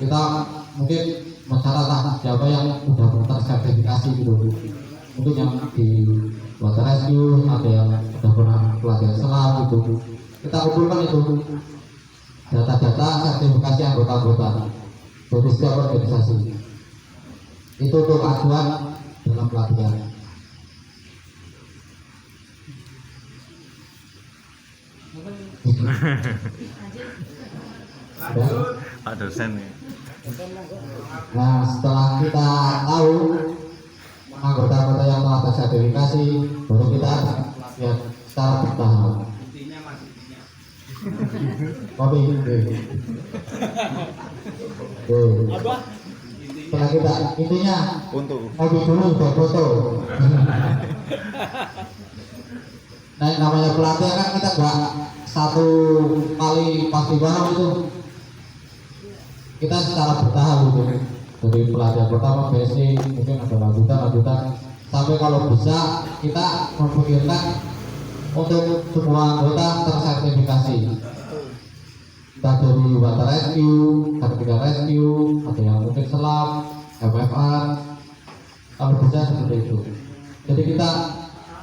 kita mungkin mencatat siapa yang sudah tersertifikasi gitu, mungkin yang di water rescue, ada yang sudah pernah pelatihan selam gitu, kita kumpulkan itu data-data sertifikasi anggota-anggota dari setiap organisasi itu untuk acuan dalam pelatihan. Pak dosen nih. Nah, setelah kita tahu anggota-anggota yang telah tersertifikasi, baru kita lihat secara bertahap. Kopi, setelah kita intinya kopi dulu buat foto. Nah, namanya pelatihan kan kita gak satu kali pasti paham itu, kita secara bertahap gitu, dari pelatihan pertama basic, mungkin ada lanjutan sampai kalau bisa kita memikirkan untuk semua anggota tersertifikasi, kita dari water rescue, vertical rescue, ada yang mungkin selam, FFR, kalau bisa seperti itu. Jadi kita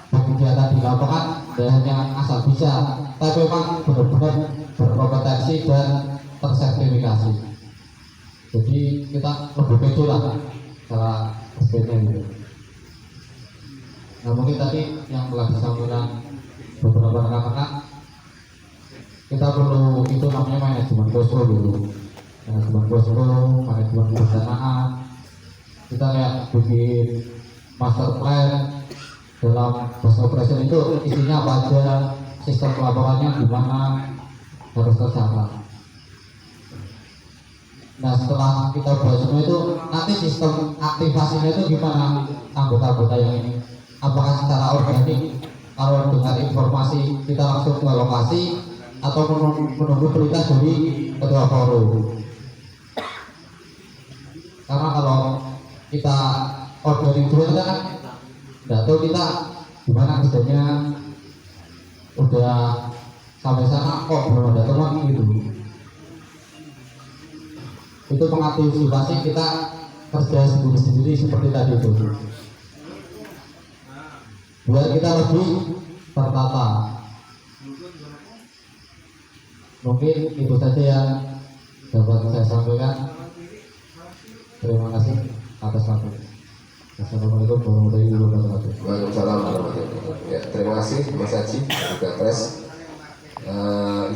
kegiatan di lapangan dan hanya asal bisa, tapi memang benar-benar berkompetensi dan tersertifikasi. Jadi kita lebih pede lah cara kerjanya gitu. Nah, mungkin tadi yang telah disampaikan beberapa rekan-rekan, kita perlu itu namanya manajemen posko dulu, manajemen posko, manajemen perencanaan. Kita kayak bikin master plan dalam post operation itu isinya apa aja, sistem pelaporannya gimana, harus tercatat. Nah, setelah kita buat semua itu, nanti sistem aktivasinya itu gimana anggota-anggota yang ini, apakah secara organik, kalau dengar informasi kita langsung ke lokasi atau menunggu perintah dari ketua forum. Karena kalau kita organik dulu kan nggak tahu kita gimana kerjanya, udah sampai sana kok belum ada teman gitu. Itu mengaktifasi kita kerja sendiri-sendiri seperti tadi itu, biar kita lebih tertata. Mungkin itu saja yang dapat saya sampaikan. Terima kasih atas waktu. Assalamualaikum warahmatullahi wabarakatuh. Waalaikumsalam warahmatullahi wabarakatuh. Ya, terima kasih Mas Haji juga Pres,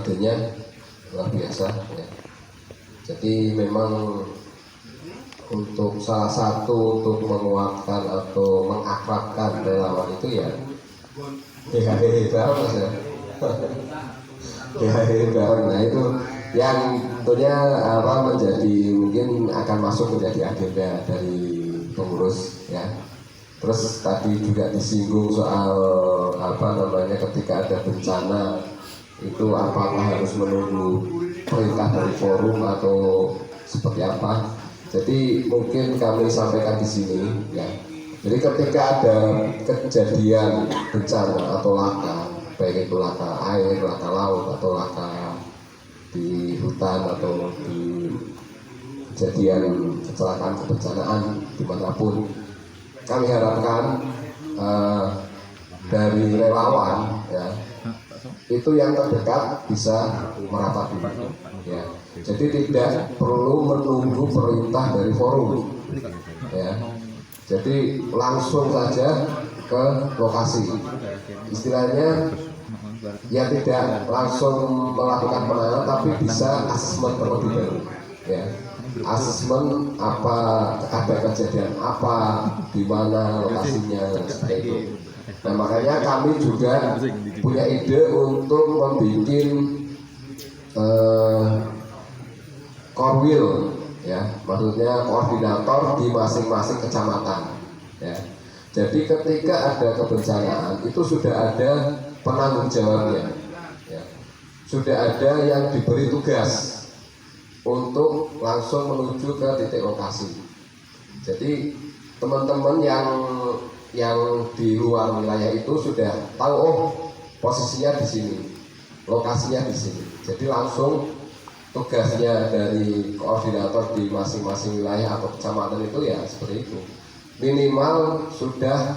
idenya luar biasa ya. Jadi memang untuk salah satu untuk menguatkan atau mengakrabkan relawan itu ya DHD bareng Mas ya. DHD bareng, nah itu yang tentunya menjadi mungkin akan masuk menjadi agenda dari pengurus ya. Terus tadi juga disinggung soal ketika ada bencana itu apakah harus menunggu perintah dari forum atau seperti apa. Jadi mungkin kami sampaikan di sini ya. Jadi ketika ada kejadian bencana atau laka, baik itu laka air, laka laut atau laka di hutan atau di kejadian kecelakaan kebencanaan dimanapun, kami harapkan dari relawan ya itu yang terdekat bisa merapati ya. Jadi tidak perlu menunggu perintah dari forum ya. Jadi langsung saja ke lokasi, istilahnya ya tidak langsung melakukan penanganan tapi bisa asesmen terlebih dahulu ya. Asesmen apa ada kejadian apa, di mana lokasinya seperti itu. Nah, makanya kami juga punya ide untuk membuat korwil ya, maksudnya koordinator di masing-masing kecamatan ya. Jadi ketika ada kebencanaan itu sudah ada penanggung jawabnya ya. Sudah ada yang diberi tugas untuk langsung menuju ke titik lokasi. Jadi teman-teman yang di luar wilayah itu sudah tahu, oh posisinya di sini, lokasinya di sini. Jadi langsung tugasnya dari koordinator di masing-masing wilayah atau kecamatan itu ya seperti itu. Minimal sudah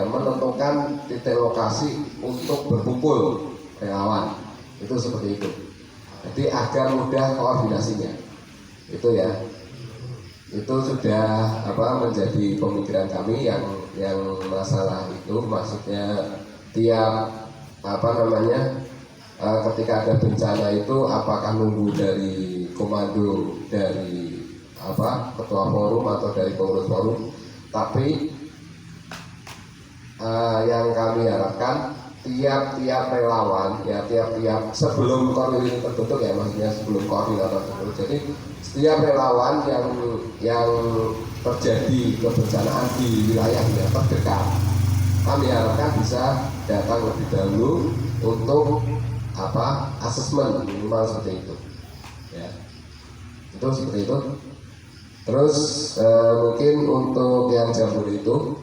menentukan titik lokasi untuk berkumpul relawan, itu seperti itu. Jadi agar mudah koordinasinya, itu ya. Itu sudah menjadi pemikiran kami yang masalah itu, maksudnya tiap ketika ada bencana itu apakah nunggu dari komando dari ketua forum atau dari pengurus forum, tapi yang kami harapkan tiap relawan ya tiap sebelum koordinator ini terbentuk ya, maksudnya sebelum koordinator terbentuk, jadi setiap relawan yang terjadi kebencanaan di wilayahnya terdekat, kami harapkan bisa datang lebih dahulu untuk asesmen minimal seperti itu ya, itu seperti itu. Terus mungkin untuk yang Jambore itu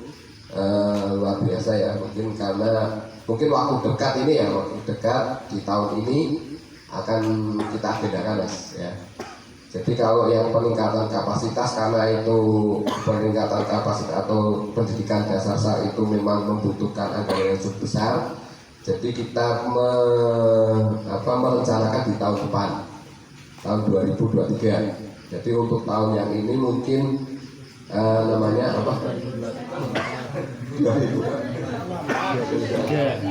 luar biasa ya, mungkin waktu dekat ini ya, waktu dekat di tahun ini akan kita agendakan Mas ya. Jadi kalau yang peningkatan kapasitas, karena itu peningkatan kapasitas atau pendidikan dasar itu memang membutuhkan anggaran yang cukup besar, jadi kita merencanakan di tahun depan, tahun 2023. Jadi untuk tahun yang ini mungkin namanya apa? 2023.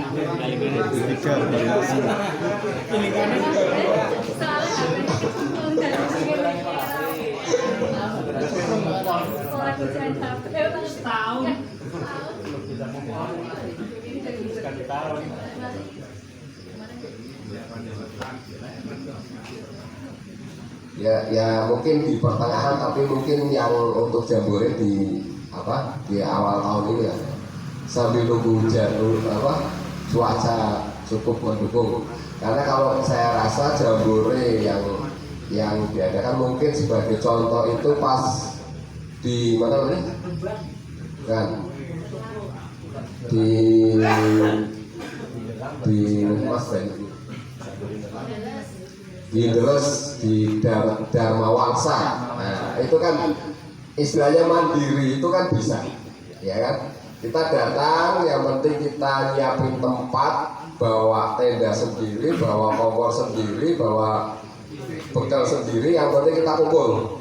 Ya mungkin di pertengahan, tapi mungkin yang untuk Jambore di awal tahun ini ya, sambil nunggu cuaca cukup mendukung. Karena kalau saya rasa Jambore yang diadakan mungkin sebagai contoh itu pas di mana namanya? Kan di Mas di Deres, di Dharma Wangsa. Nah, itu kan istilahnya mandiri, itu kan bisa, ya kan? Kita datang, yang penting kita nyiapin tempat, bawa tenda sendiri, bawa kompor sendiri, bawa bekal sendiri, yang penting kita kumpul,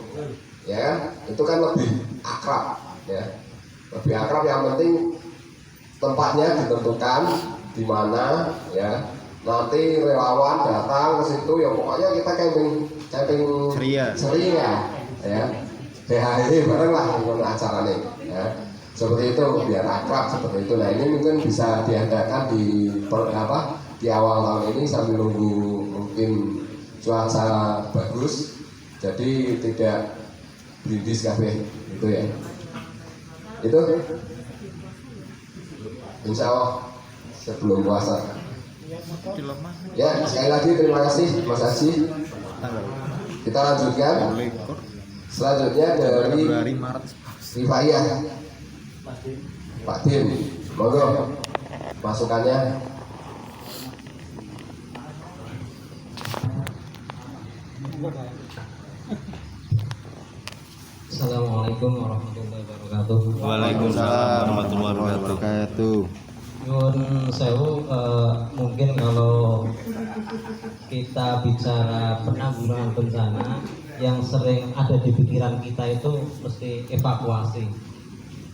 ya kan? Itu kan lebih akrab, ya, lebih akrab. Yang penting tempatnya ditentukan di mana, ya. Nanti relawan datang ke situ, ya pokoknya kita camping ceria, ya. DHI bareng lah dengan acaranya, ya. Seperti itu, biar akrab seperti itu. Nah ini mungkin bisa diadakan di awal tahun ini sambil nunggu mungkin cuaca bagus, jadi tidak brindis kafe itu ya. Itu insya Allah sebelum puasa. Ya, sekali lagi terima kasih Mas Haji. Kita lanjutkan. Selanjutnya dari Rifayah Pak Din, monggo masukannya. Assalamualaikum warahmatullahi wabarakatuh. Waalaikumsalam warahmatullahi wabarakatuh. Nyuwun sewu, mungkin kalau kita bicara penanggulangan bencana, yang sering ada di pikiran kita itu mesti evakuasi.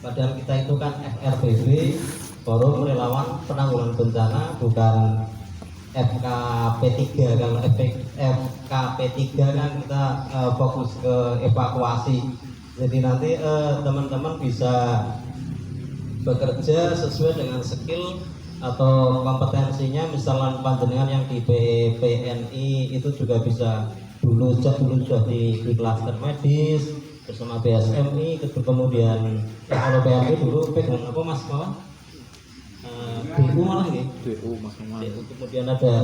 Padahal kita itu kan FRBB, Forum Relawan Penanggulangan Bencana, bukan FKP3. Kalau FKP3 kan kita fokus ke evakuasi. Jadi nanti teman-teman bisa bekerja sesuai dengan skill atau kompetensinya. Misalnya panjenengan yang di PNI itu juga bisa dulu di klaster medis bersama BSMI, kemudian kalau PNI dulu pegang apa Mas Mawan? BU malah ya? BU Mas Mawan. Kemudian ada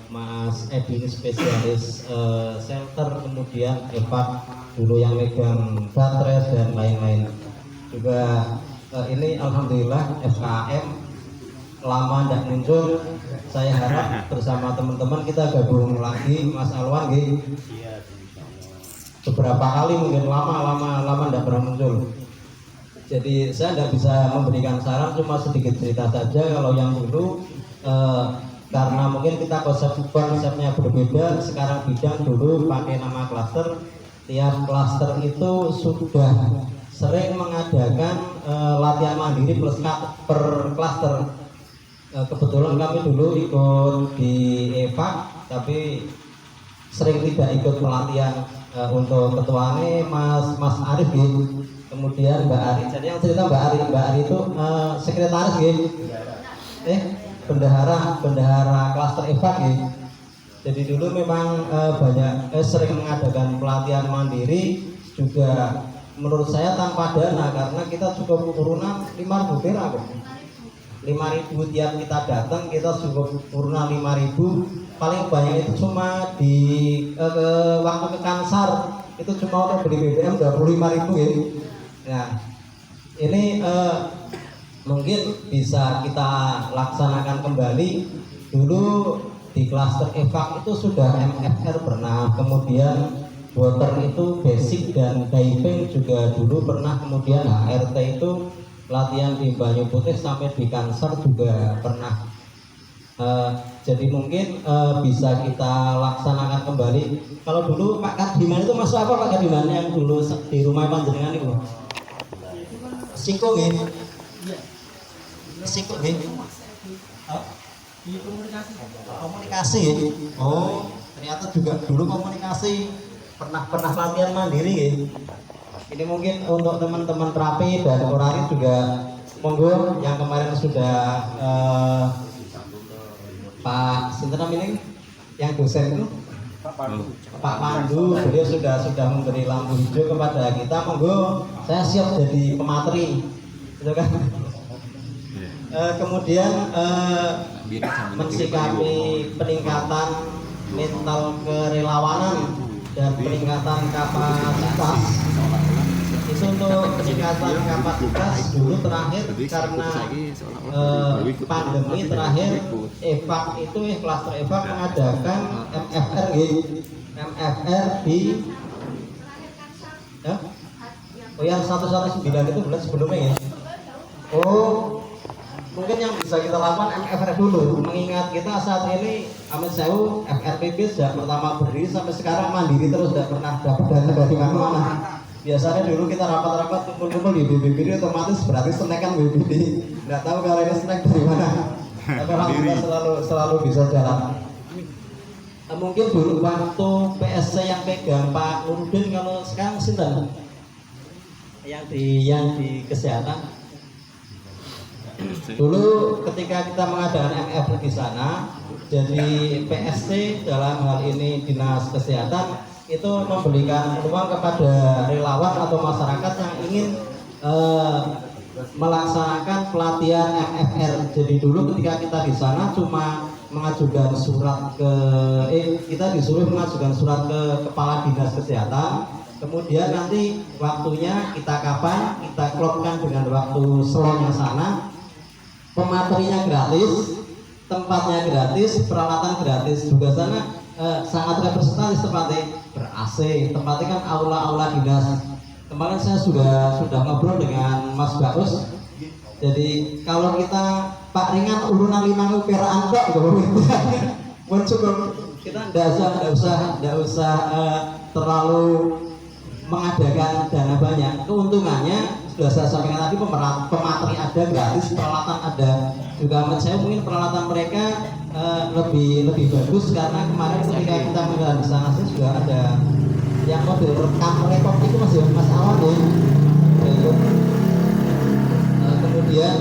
Mas Edi spesialis shelter, kemudian Eva dulu yang megang baterai dan lain-lain juga. Ini alhamdulillah FKM lama tidak muncul, saya harap bersama teman-teman kita gabung lagi, Mas Alwan gitu. Beberapa kali mungkin lama tidak pernah muncul. Jadi saya tidak bisa memberikan saran, cuma sedikit cerita saja. Kalau yang dulu karena mungkin kita konsepnya berbeda, sekarang bidang dulu pakai nama klaster. Tiap klaster itu sudah sering mengadakan latihan mandiri plus per klaster. Kebetulan kami dulu ikut di EVA, tapi sering tidak ikut pelatihan. Untuk ketuanya Mas Arif gitu. Kemudian Mbak Ari. Jadi yang cerita Mbak Ari itu sekretaris gitu. Bendahara klaster EVA gitu. Jadi dulu memang sering mengadakan pelatihan mandiri, juga menurut saya tanpa dana, karena kita cukup turunan 5.000 perak. 5.000 tiap kita datang, kita cukup turunan 5.000. Paling banyak itu cuma di waktu ke Kansar itu cuma untuk beli BBM 25.000 ya. Nah ini mungkin bisa kita laksanakan kembali. Dulu di klaster EVAK itu sudah MFR pernah, kemudian water itu basic dan diving juga dulu pernah, kemudian HRT itu latihan di Banyu Putih sampai di Kansar juga pernah. Jadi mungkin bisa kita laksanakan kembali. Kalau dulu Pak Kadiman itu masuk apa Pak Kadiman yang dulu di rumah panjenengan itu? Siko nggih. Siko nggih. Komunikasi ya. Oh, ternyata juga dulu komunikasi pernah latihan mandiri ya. Ini mungkin untuk teman-teman terapi dan orari juga monggo yang kemarin sudah Pak Sinten ini yang dosen itu Pak Pandu, beliau sudah memberi lampu hijau kepada kita, monggo saya siap jadi pemateri, gitu kan? Kemudian mensikapi peningkatan mental kerelawanan dan peningkatan kapasitas. Itu untuk peningkatan kapasitas dulu terakhir karena pandemi terakhir EVAK itu klaster EVAK mengadakan MFR MFR di ya? Oh yang 119 itu bulan sebelumnya ya. Oh mungkin yang bisa kita lakukan MFR dulu, mengingat kita saat ini Amin Sewu FRPB sejak pertama berdiri sampai sekarang mandiri terus, tidak pernah dapat dana dari mana-mana. Biasanya dulu kita rapat-rapat kumpul-kumpul di BPD, otomatis berarti snack kan BPD. Nggak tahu kalau ini snack dari mana. Tapi alhamdulillah selalu bisa jalan. Mungkin dulu waktu PSC yang pegang Pak Nurudin, kalau sekarang Sinten yang di kesehatan. Dulu ketika kita mengadakan MF di sana, jadi PSC dalam hal ini Dinas Kesehatan itu memberikan ruang kepada relawan atau masyarakat yang ingin melaksanakan pelatihan MFR. Jadi dulu ketika kita di sana cuma mengajukan surat kita disuruh mengajukan surat ke Kepala Dinas Kesehatan. Kemudian nanti waktunya kita kapan, kita klopkan dengan waktu slotnya sana. Pematerinya gratis, tempatnya gratis, peralatan gratis. Juga sana sangat representatif tempatnya, ber-AC, tempatnya kan aula-aula dinas. Kemarin saya sudah ngobrol dengan Mas Bagus. Jadi kalau kita Pak Ringan urunan 5 peraan kok pun cukup, kita tidak usah terlalu mengadakan dana banyak. Keuntungannya sudah saya sampaikan tadi, pemateri ada gratis, peralatan ada. Juga saya mungkin peralatan mereka lebih bagus, karena kemarin ketika kita menggelar di sana juga ada yang mobil rekam rekod itu Mas Awan ya. Kemudian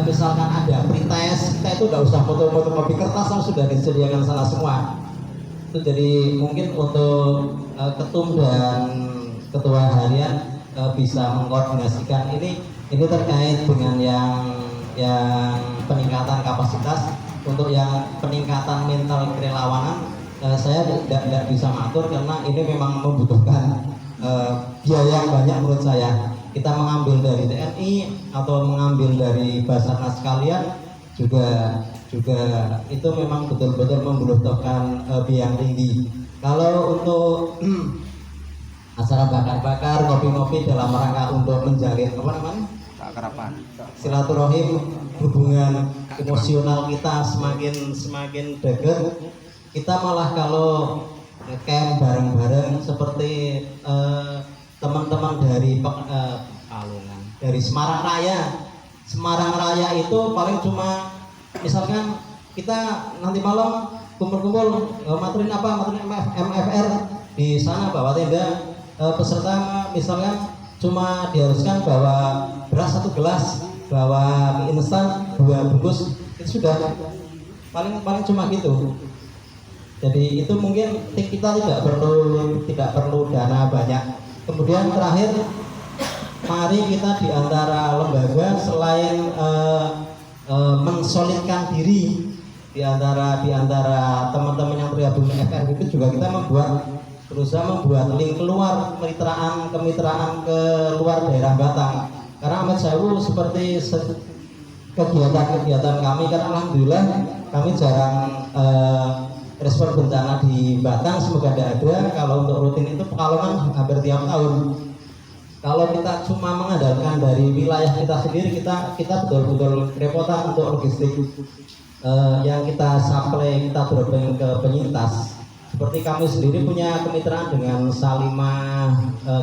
misalkan ada pretest, kita itu tidak usah foto-foto kopi kertas, sudah disediakan sana semua. Itu jadi mungkin untuk ketum dan ketua harian bisa mengkoordinasikan ini terkait dengan yang peningkatan kapasitas. Untuk yang peningkatan mental kerelawanan saya tidak bisa mengatur, karena ini memang membutuhkan biaya yang banyak menurut saya. Kita mengambil dari TNI atau mengambil dari Basarnas sekalian juga juga itu memang betul-betul membutuhkan biaya tinggi. Kalau untuk acara bakar-bakar, ngopi-ngopi dalam rangka untuk menjalin apa namanya? Silaturahim, hubungan emosional kita semakin dekat. Kita malah kalau camp bareng-bareng seperti teman-teman dari Pekalongan, dari Semarang Raya. Semarang Raya itu paling cuma misalkan kita nanti malam kumpul-kumpul materin MFR di sana bawa tenda, peserta misalkan cuma diharuskan bawa beras 1 gelas, bawa mie instan 2 bungkus, itu sudah paling cuma gitu. Jadi itu mungkin kita tidak perlu dana banyak. Kemudian terakhir, mari kita di antara lembaga selain mensolidkan diri di antara teman-teman yang tergabung di FRBP, juga kita berusaha membuat link keluar kemitraan ke luar daerah Batang. Karena Ahmad Sewu seperti kegiatan kami, karena alhamdulillah kami jarang respon bencana di Batang, semoga tidak ada. Kalau untuk rutin itu Pekalongan hampir tiap tahun. Kalau kita cuma mengandalkan dari wilayah kita sendiri, kita betul-betul repotan untuk logistik yang kita supply, kita dropping ke penyintas. Seperti kami sendiri punya kemitraan dengan Salimah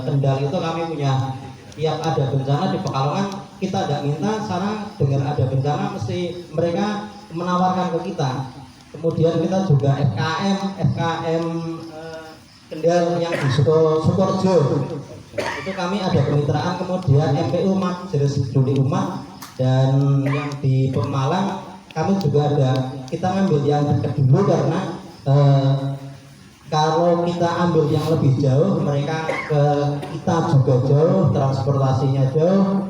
Kendal, itu kami punya, tiap ada bencana di Pekalongan kita tidak minta, karena dengan ada bencana mesti mereka menawarkan ke kita. Kemudian kita juga FKM Kendal yang di Sukorejo, itu kami ada kemitraan. Kemudian MPU Majelis Peduli Umat, dan yang di Pemalang kami juga ada. Kita ngambil yang dekat dulu karena kalau kita ambil yang lebih jauh, mereka ke kita juga jauh, transportasinya jauh,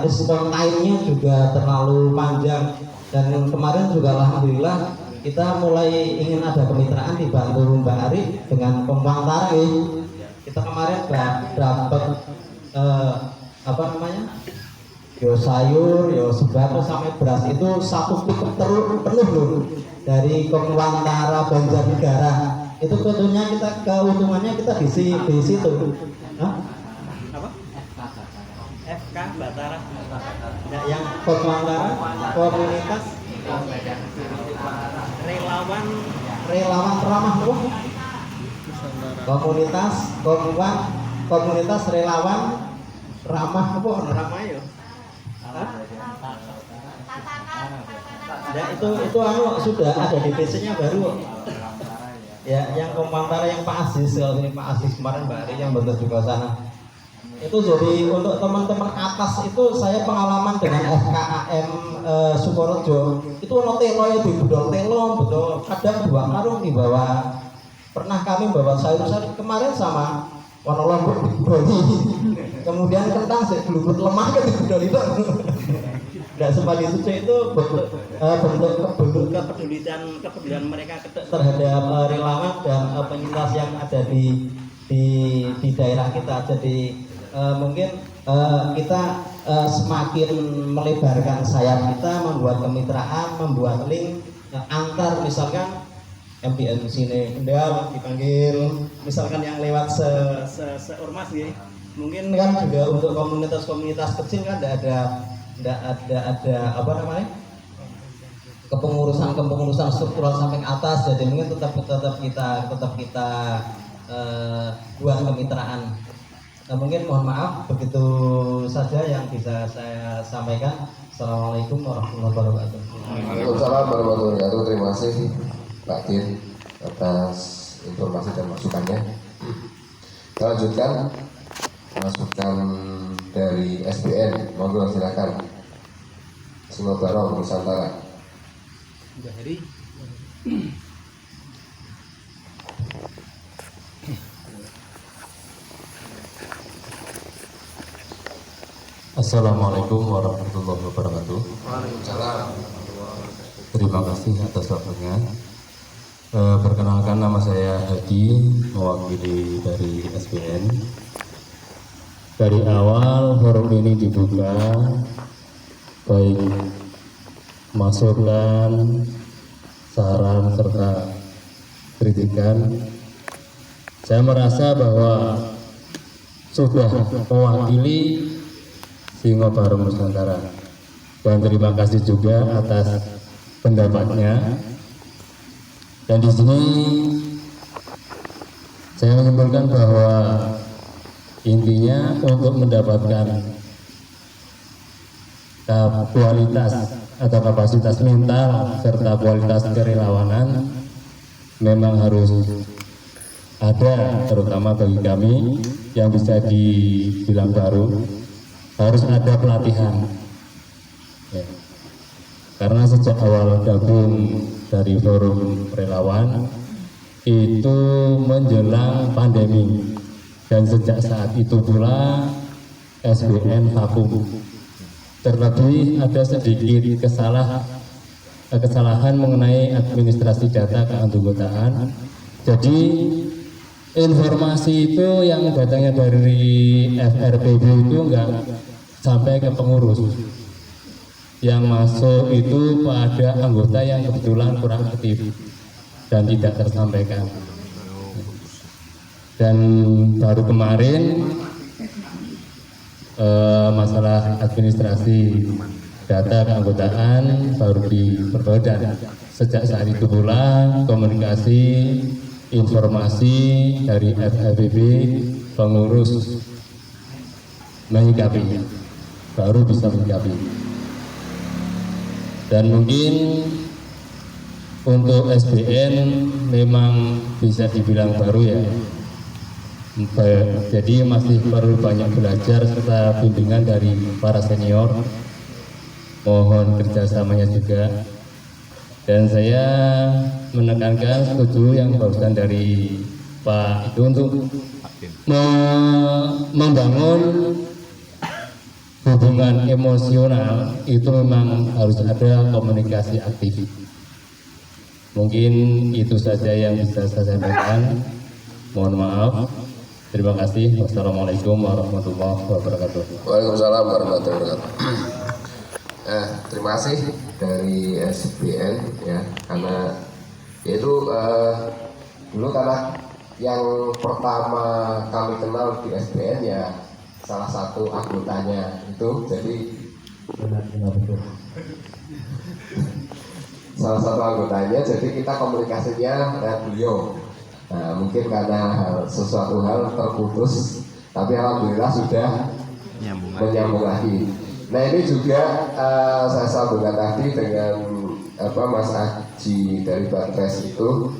respon time-nya juga terlalu panjang. Dan kemarin juga alhamdulillah kita mulai ingin ada kemitraan dibantu Mbak Ari dengan Pemantara. Kita kemarin dapat yo sayur, yo sembako sampai beras itu 1 pickup penuh loh dari Pemantara Banjarnegara. Itu keuntungannya kita di situ. Hah? Apa? FK Batara. Nah, yang Pemantara komunitas relawan ramah loh. Komunitas relawan ramah apa ramah ya? Ya itu sudah ada di PC-nya baru. Ya, yang Pemantara yang Pak Aziz, kalau ini Pak Aziz kemarin Mbak Ari yang bentuk juga sana. Itu jadi untuk teman-teman atas itu saya pengalaman dengan FKAM Sukorejo. Itu ono telo ya, di budol telo, betul. Kadang 2 karung di bawah. Pernah kami bawa sayur-sayur kemarin sama warna lombok di Bali. Kemudian kentang saya gelubut lemah ke di budol itu. Tidak sempat itu bentuk kepedulian mereka terhadap relawan dan penyintas yang ada di daerah kita. Jadi mungkin kita semakin melebarkan sayap kita, membuat kemitraan, membuat link antar, misalkan MPN sini Kendal dipanggil, misalkan yang lewat seormas gitu. Mungkin kan juga untuk komunitas-komunitas kecil kan tidak ada apa namanya kepengurusan struktural sampai atas. Jadi mungkin tetap kita buat kemitraan. Nah, mungkin mohon maaf, begitu saja yang bisa saya sampaikan. Assalamualaikum warahmatullahi wabarakatuh. Waalaikumsalam warahmatullahi wabarakatuh. Terima kasih Pak Dir atas informasi dan masukannya. Kita lanjutkan masukan dari SBN. Monggo silakan. Semua Barong Nusantara. Assalamualaikum warahmatullahi wabarakatuh. Waalaikumsalam. Terima kasih atas waktunya. Perkenalkan, nama saya Hadi, mewakili dari SBN. Dari awal forum ini dibuka, baik masukan, saran serta kritikan. Saya merasa bahwa sudah mewakili Singo Baru Nusantara, dan terima kasih juga atas pendapatnya. Dan di sini saya menyimpulkan bahwa intinya untuk mendapatkan kualitas atau kapasitas mental serta kualitas kerelawanan memang harus ada, terutama bagi kami yang bisa dibilang baru, harus ada pelatihan ya. Karena sejak awal gabung dari forum relawan itu menjelang pandemi, dan sejak saat itu pula SBN vakum. Terlebih ada sedikit kesalahan mengenai administrasi data keanggotaan. Jadi informasi itu yang datangnya dari FRPB itu enggak sampai ke pengurus. Yang masuk itu pada anggota yang kebetulan kurang aktif dan tidak tersampaikan. Dan baru kemarin masalah administrasi data keanggotaan baru diperbaiki, dan sejak saat itu pula komunikasi informasi dari FFPB pengurus menyikapi, baru bisa menyikapi. Dan mungkin untuk SBN memang bisa dibilang baru ya, jadi masih perlu banyak belajar serta bimbingan dari para senior. Mohon kerjasamanya juga. Dan saya menekankan setuju yang barusan dari Pak itu untuk membangun hubungan emosional itu memang harus ada komunikasi aktif. Mungkin itu saja yang bisa saya sampaikan. Mohon maaf. Terima kasih. Wassalamualaikum warahmatullahi wabarakatuh. Waalaikumsalam warahmatullahi wabarakatuh. Terima kasih dari SBN ya, karena yaitu dulu karena yang pertama kami kenal di SBN ya salah satu anggotanya itu, jadi salah satu anggotanya, jadi kita komunikasinya lewat beliau. Nah, mungkin karena sesuatu hal terputus, tapi alhamdulillah sudah menyambung lagi. Nah, ini juga saya sambungkan tadi dengan Mas Aji dari Batres itu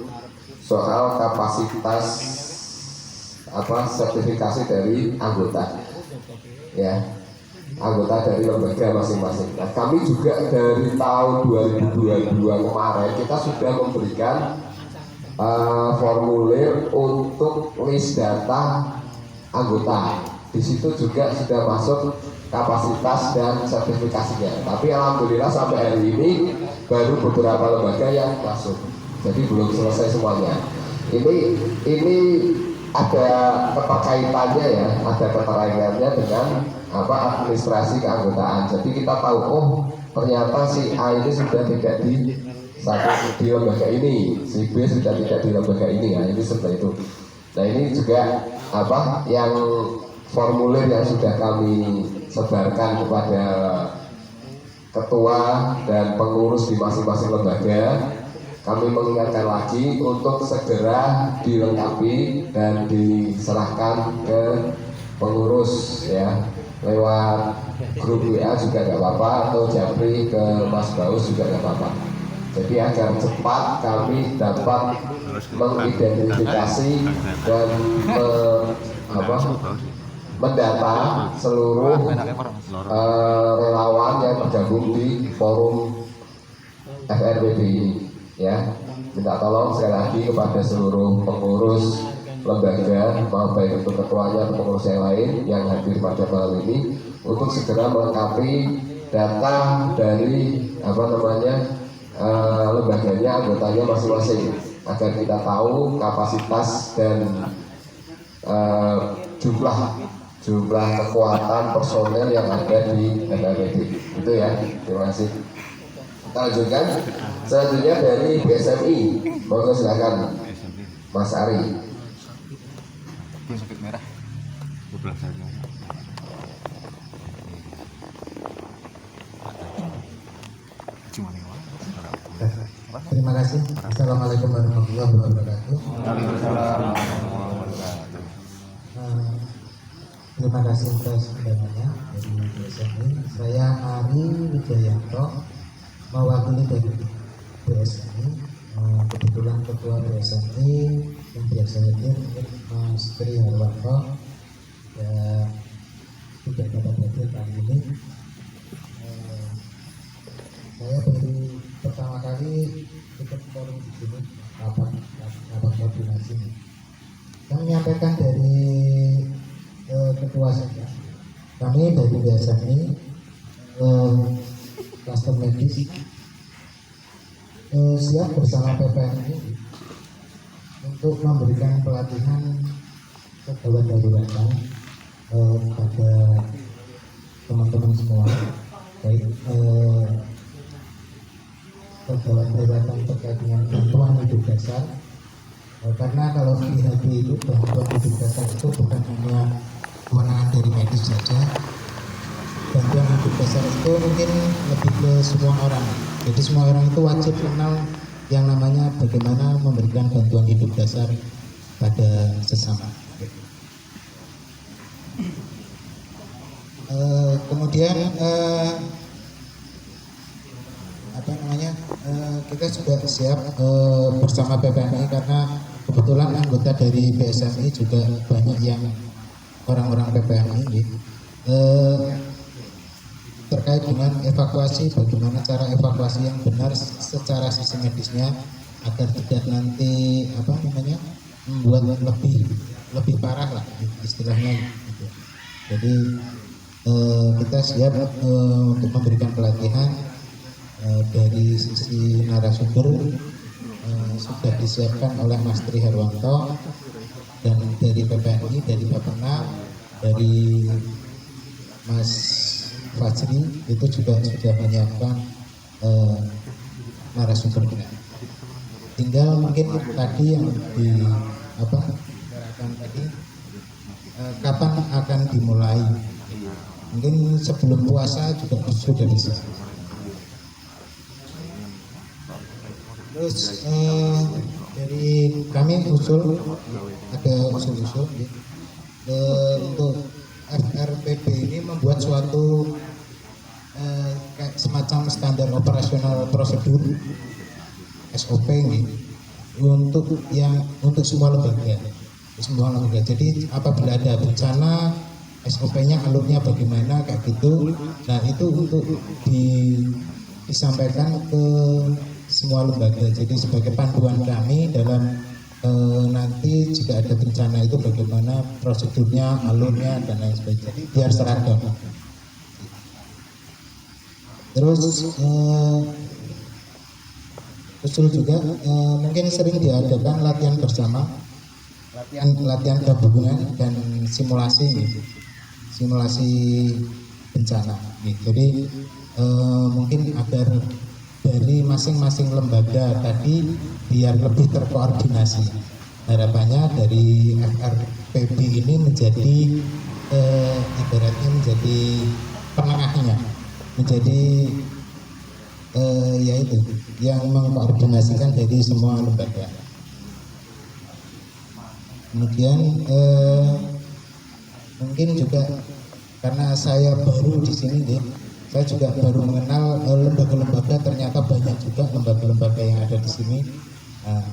soal kapasitas sertifikasi dari anggota, ya, anggota dari lembaga masing-masing. Nah, kami juga dari tahun 2022 kemarin kita sudah memberikan formulir untuk list data anggota. Di situ juga sudah masuk kapasitas dan sertifikasinya. Tapi alhamdulillah sampai hari ini baru beberapa lembaga yang masuk. Jadi belum selesai semuanya. Ini ada keterkaitannya ya, ada keterkaitannya dengan administrasi keanggotaan. Jadi kita tahu, oh ternyata si A ini sudah tidak di lembaga ini, si B sudah tidak di lembaga ini. Nah, ini seperti itu. Nah, ini juga yang formulir yang sudah kami sebarkan kepada ketua dan pengurus di masing-masing lembaga. Kami mengingatkan lagi untuk segera dilengkapi dan diserahkan ke pengurus ya, lewat grup WA juga nggak apa-apa, atau japri ke Mas Baus juga nggak apa-apa. Jadi agar cepat kami dapat mengidentifikasi dan mendata seluruh relawan yang tergabung di forum FRPB ini. Ya, minta tolong sekali lagi kepada seluruh pengurus lembaga, baik itu ketuanya atau pengurus yang lain yang hadir pada malam ini, untuk segera melengkapi data dari lembaganya, anggotanya masing-masing, agar kita tahu kapasitas dan jumlah kekuatan personel yang ada di FRPB. Itu ya, terima kasih. kita lanjutkan. Selanjutnya dari BSMI, monggo silakan Mas Ari. Terima kasih. Assalamualaikum warahmatullahi wabarakatuh. Terima kasih atas undangannya dari BSMI. Saya Ari Wijayanto, mewakili dari BSMI. Kebetulan ketua BSMI yang biasa hadir Mas Tri Harwanto dan tidak dapat hadir kali ini. Saya baru pertama kali ikut forum di sini, rapat koordinasi. Saya menyampaikan dari ketua saja. Kami dari BSMI kluster medis siap bersama PPNI untuk memberikan pelatihan kegawat daruratan pada teman-teman semua, baik kegawat daruratan terkait dengan bantuan hidup dasar, karena kalau IHB itu bantuan hidup dasar itu bukan hanya kewenangan dari medis saja. Bantuan hidup dasar itu mungkin lebih ke semua orang. Jadi semua orang itu wajib kenal yang namanya bagaimana memberikan bantuan hidup dasar pada sesama. Kemudian kita sudah siap bersama PPNI karena kebetulan anggota dari BSMI juga banyak yang orang-orang PPNI. Terkait dengan evakuasi, bagaimana cara evakuasi yang benar secara sisi medisnya agar tidak nanti membuat lebih parah lah istilahnya gitu. Jadi kita siap untuk memberikan pelatihan dari sisi narasumber sudah disiapkan oleh Mas Tri Harwanto, dan dari PPNI, dari Bapena, dari Mas Fajri itu juga sudah menyiapkan narasumber kita. Tinggal mungkin tadi yang kapan akan dimulai. Mungkin sebelum puasa juga sudah bisa. Terus dari kami ada usul-usul untuk FRPB ini membuat suatu kayak semacam standar operasional prosedur SOP ini untuk semua lembaga. Jadi apabila ada bencana, SOP-nya alurnya bagaimana kayak gitu. Nah itu untuk disampaikan ke semua lembaga. Jadi sebagai panduan kami dalam nanti jika ada bencana itu bagaimana prosedurnya, alurnya dan lain sebagainya, biar seragam. Terus usul juga mungkin sering diadakan latihan bersama, latihan gabungan dan simulasi bencana. Jadi mungkin agar dari masing-masing lembaga tadi biar lebih terkoordinasi. Harapannya dari FRPB ini menjadi ibaratnya menjadi penengahnya, menjadi yaitu yang mengkoordinasikan dari semua lembaga. Kemudian mungkin juga karena saya baru di sini, saya juga baru mengenal lembaga-lembaga, ternyata banyak juga lembaga-lembaga yang ada di sini.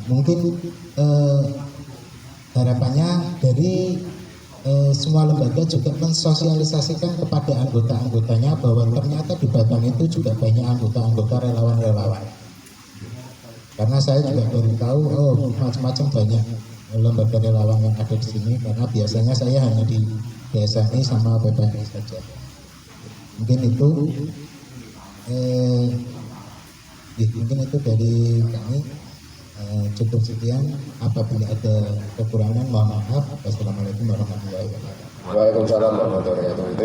Mungkin harapannya dari semua lembaga juga mensosialisasikan kepada anggota-anggotanya bahwa ternyata di Batang itu juga banyak anggota-anggota relawan-relawan. Karena saya juga baru tahu macam-macam banyak lembaga relawan yang ada di sini, karena biasanya saya hanya di BSMI sama PPNI saja. Mungkin itu mungkin itu dari kami. Cukup sekian. Apabila ada kekurangan mohon maaf. Wassalamualaikum warahmatullahi wabarakatuh. Waalaikumsalam warahmatullahi wabarakatuh.